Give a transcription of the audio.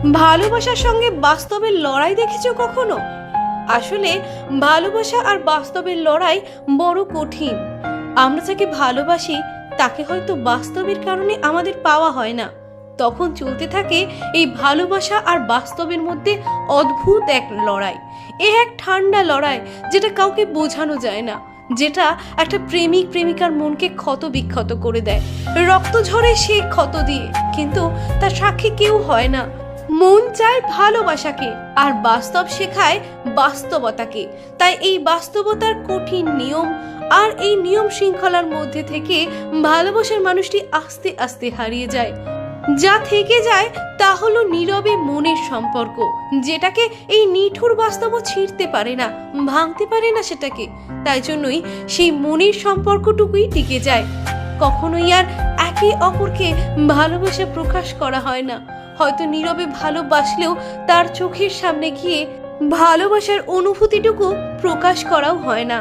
ভালোবাসার সঙ্গে বাস্তবের লড়াই দেখেছো কখনো? আসলে ভালোবাসা আর বাস্তবের লড়াই বড় কঠিন। আমরা যাকে ভালোবাসি তাকে হয়তো বাস্তবের কারণে আমাদের পাওয়া হয় না। তখন চলতে থাকে এই ভালোবাসা আর বাস্তবের মধ্যে অদ্ভুত এক লড়াই। এক ঠান্ডা লড়াই, যেটা কাউকে বোঝানো যায় না, যেটা একটা প্রেমিক প্রেমিকার মনকে ক্ষত বিক্ষত করে দেয়। রক্ত ঝরে সেই ক্ষত দিয়ে, কিন্তু তার সাক্ষী কেউ হয় না। মন চায় ভালোবাসাকে, আর বাস্তব শেখায় বাস্তবতাকে। তাই এই বাস্তবতার কঠিন নিয়ম আর এই নিয়ম শৃঙ্খলার মধ্যে থেকে ভালোবাসার মানুষটি আস্তে আস্তে হারিয়ে যায়। যা থেকে যায় তা হলো নীরবে মনের সম্পর্ক, যেটাকে এই নিঠুর বাস্তব ছিঁড়তে পারে না, ভাঙতে পারে না সেটাকে। তাই জন্যই সেই মনের সম্পর্কটুকুই টিকে যায়। কখনোই আর একে অপরকে ভালোবাসা প্রকাশ করা হয় না। হয়তো নীরবে ভালোবাসলেও তার চোখের সামনে গিয়ে ভালোবাসার অনুভূতিটুকু প্রকাশ করাও হয় না।